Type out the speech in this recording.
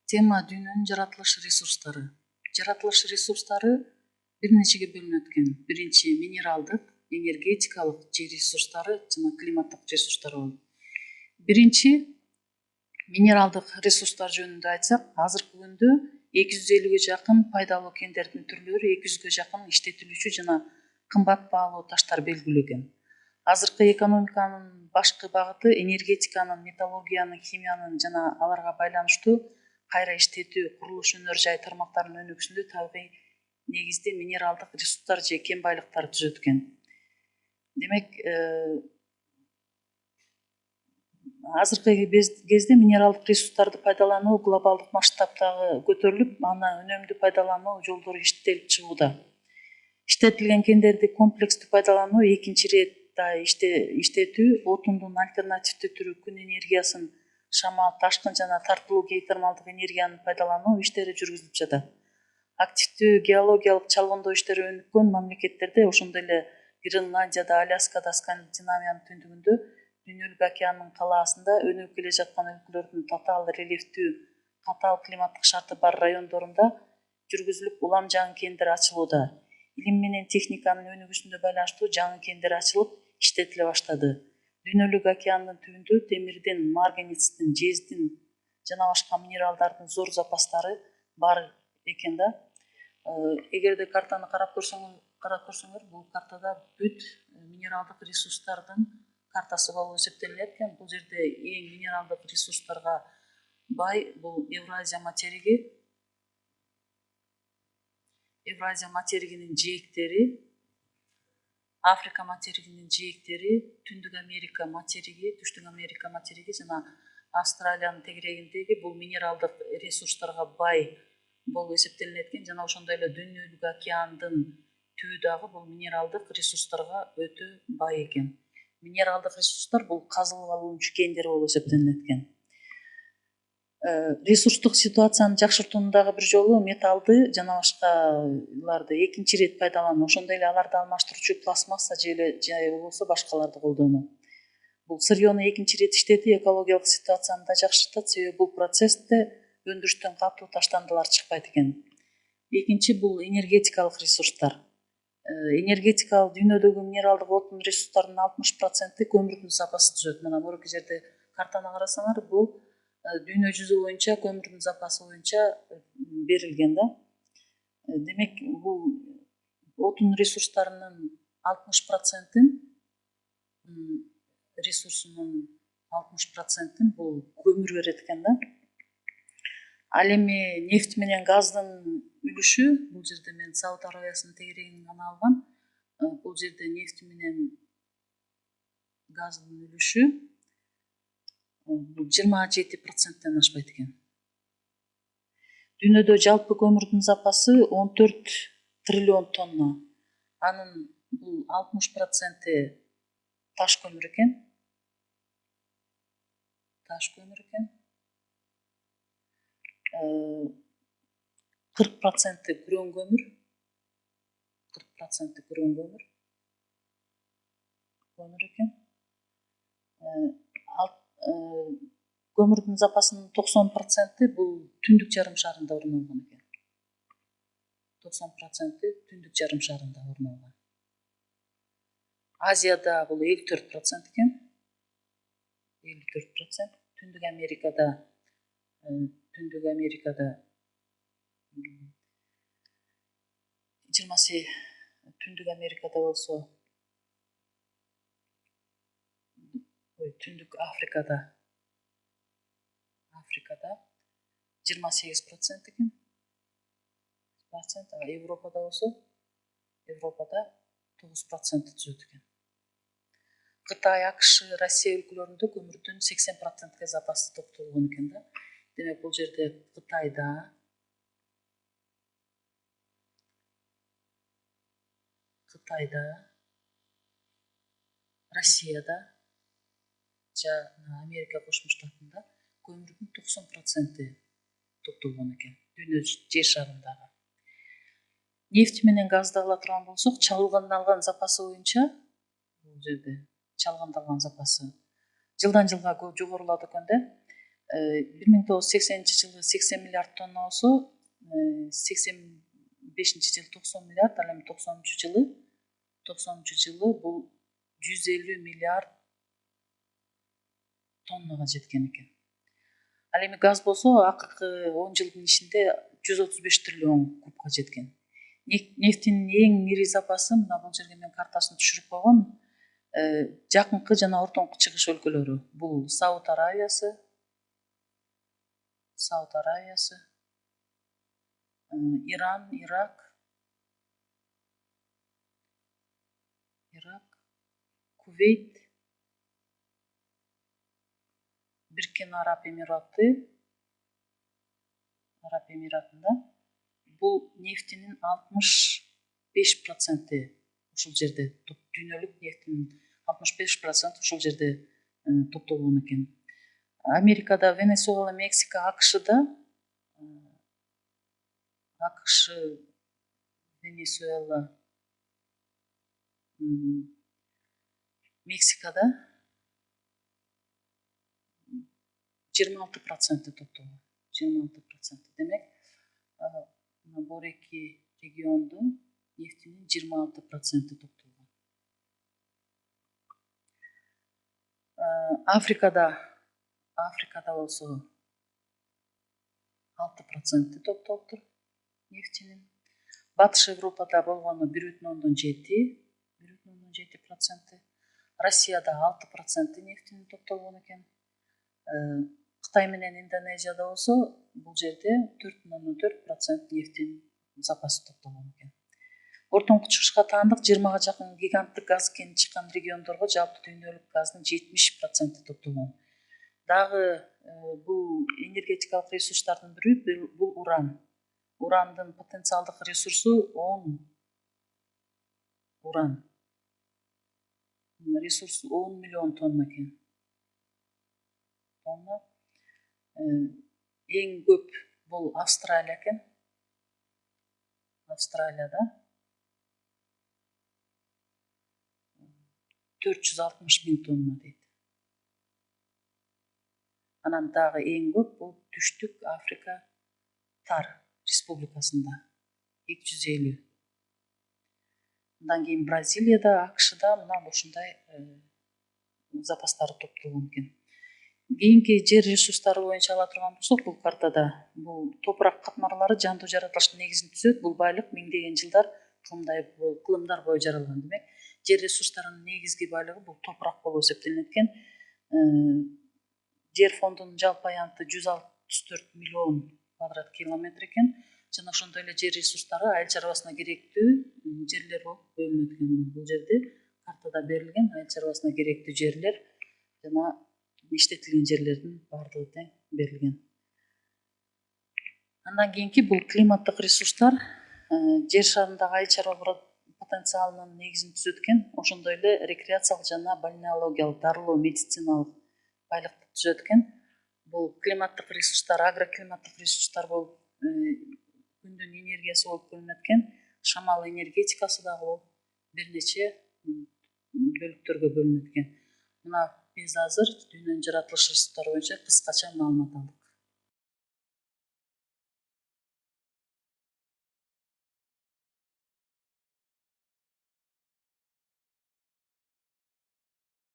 Тема дүйнөнүн жаратылыш ресурстары. Жаратылыш ресурстары бир нечеге бөлүнөт экен. Биринчи минералдык, энергетикалык жер ресурстары жана климаттык ресурстар болот. Биринчи минералдык ресурстар жөнүндө айтсак, азыркы күндө 250ге жакын пайдалуу кендердин түрлөрү, 200ге жакын иштетилүүчү жана кымбат баалуу таштар белгилеген. Азыркы экономиканын башкы багыты энергетиканын, металлургиянын, химиянын жана аларга байланыштуу кайра иштетүү, курулуш өнөр жай тармактарынын өнүгүүсүндө табигый негизде минералдык ресурстар же кен байлыктар түзөт экен. Демек, азыркы кезде минералдык ресурстарды пайдалануу глобалдык масштабтагы көтөрүлүп, аны үнөмдүү пайдалануу жолдору иштелип чыгууда. Иштетилген кендерди комплекстүү пайдалануу, экинчи ирет иштетүү, отундун альтернативдүү түрү күн энергиясын, шамал, ташкын жана тартылуу геотермалдык энергияны пайдалануу иштери жүргүзүлүп жатат. Активдүү геологиялык чалгындоо иштери өнүккөн мамлекеттерде, ошондой эле Гренландияда, Аляскада, Скандинавиянын түндүгүндө, Дүйнөлүк океандын калаасында өнүгүп келе жаткан өлкөлөрдүн татаал рельефтүү, катаал климаттык шарты бар райондорунда жүргүзүлүп, улам жаңы кендер ачылууда. Илим менен техниканын өнүгүүсүнө байланыштуу жаңы кендер ачылып, иштетиле баштады. Дүйнөлүк океандын түбүндө темирдин, марганецтин, жездин жана башка минералдардын зор запастары бар экен да. Эгерде картаны карап көрсөңөр, бул картада бүт минералдык ресурстардын картасы болуп эсептелинет экен. Бул жерде эң минералдык ресурстарга бай бул Евразия материгинин жээктери, Африка материгинин жээктери, Түндүк Америка материги жана Австралиянын тегерегиндеги бул минералдык ресурстарга бай болуп эсептелинет экен жана ошондой эле Дүйнөлүк океандын түбү дагы бул минералдык ресурстарга өтө бай экен. Минералдык ресурстар бул казылып алынуучу кендер болуп эсептелинет экен. Ресурстук ситуацияны жакшыртуунун дагы бир жолу металлды жана башкаларды экинчи ирет пайдалануу, ошондой эле аларды алмаштыруучу пластмасса же болбосо башкаларды колдонуу. Бул сырьёну экинчи ирет иштетүү экологиялык ситуацияны да жакшыртат, себеби бул процессте өндүрүштөн катуу таштандылар чыкпайт экен. Экинчи бул энергетикалык ресурстар. Энергетикалык дүйнөдөгү минералдык отун ресурстарынын 60% көмүрдүн запасы түзөт. Мына мурунку жерде картаны карасаңар, бул дүйнө жүзү боюнча көмүрдүн запасы боюнча берилген да. Демек, бул отун ресурстарынын 60%-ин ресурсунун 60%-ин бул көмүр берет экен да. Ал эми нефть менен газдын үлүшү, бул жерде мен Сауд Арабиясынын тегерегинен гана алгам. Бул жерде нефть менен газдын үлүшү 27%-тен ашпайт экен. Дүйнөдө жалпы көмүрдүн запасы 14 триллион тонна. Анын бул 60% таш көмүр экен. 40% күрөң көмүр. Көмүр экен. Көмүрдүн запасынын 90% бул Түндүк жарым шарында орун алган экен. 90% Түндүк жарым шарында орун алган. Азияда бул 54% экен. 54%. Түндүк Америкада 20 Түндүк Америкада болсо, Түндүк Африкада 28% экен. Европада болсо, Европада 9% түзөт экен. Кытай, АКШ, Россия өлкөлөрүндө көмүрдүн 80%-ке запасы топтолгон экен да. Демек, бул жерде Кытайда, Россияда жана Америка Кошмо Штатында көмүрдүн 90% топтолгон экен, дүйнө жер шарындагы. Нефть менен газды ала турган болсок, чалгындалган запасы боюнча, бул жерде чалгындалган запасы жылдан жылга жогорулат экен да. 1980-жылы 80 миллиард тонна болсо 85-жылы 90 миллиард, ал эми 90-жылы бул 150 миллиард тоннага жеткен экен. Ал эми газ болсо акыркы 10 жылдын ичинде 135 триллион кубка жеткен. Нефтинин эң ири запасы мына бул жерге мен картасын түшүрүп койгом. Жакынкы жана ортоңку чыгыш өлкөлөрү бул Сауд Аравиясы, Иран, Ирак, Кувейт, Бириккен Араб Эмиратында бул нефтинин 65% ушул жерде, дүйнөлүк нефтинин 65% ушул жерде топтолгон экен. Америкада, Венесуэла, Мексика, АКШ, Венесуэла, Мексикада 26% топтолгон. 26%. Демек, бул эки региондун нефтинин 26% топтолгон. Африкада болсо 6% топтолуптур нефтинин. Батыш Европада болгону 1,7%. Россияда 6% нефтинин топтолгон экен. Кытай менен Индонезияда болсо бул жерде 4,4% нефтинин запасы топтолгон экен. Ортоңку чыгышка таандык 20га жакын гиганттык газ кени чыккан региондорго жалпы дүйнөлүк газдын 70% топтолгон. Дагы бул энергетикалык ресурстардын бири бул уран. Урандын потенциалдык ресурсу 10 миллион тонна экен. Эң көп бул Австралия экен. Австралияда 460 миң тонна дейт. Анан дагы эң көп бул Түштүк Африка Тар Республикасында 250. Андан кийин Бразилияда, АКШда мына ушундай запастары топтолгон экен. Кийинки жер ресурстары боюнча ала турган болсок, бул картада бул топурак катмарлары жандуу жаратылыштын негизин түзөт. Бул байлык миңдеген жылдар кылымдар бою жаралган. Демек, жер ресурстарынын негизги байлыгы бул топурак болуп эсептелинет экен. Жер фондунун жалпы аянты 164 миллион квадрат километр экен. Жана ошондой эле жер ресурстары айыл чарбасына керектүү жерлер болуп бөлүнөт экен. Бул жерде картада берилген айыл чарбасына керектүү жерлер жана иштетилген жерлердин баардыгы тең берилген. Андан кийинки бул климаттык ресурстар жер шарындагы айыл чарба потенциалынын негизин түзөт экен. Ошондой эле рекреациялык жана бальнеологиялык, дарылоо, медициналык байлыкты түзөт экен. Бул климаттык ресурстар, агроклиматтык ресурстар болуп күндүн энергиясы болуп бөлүнөт экен. Шамал энергетикасы дагы болуп бир нече бөлүктөргө бөлүнөт экен. Мына биз азыр дүйнөнүн жаратылыш ресурстары боюнча кыскача маалымат алдык.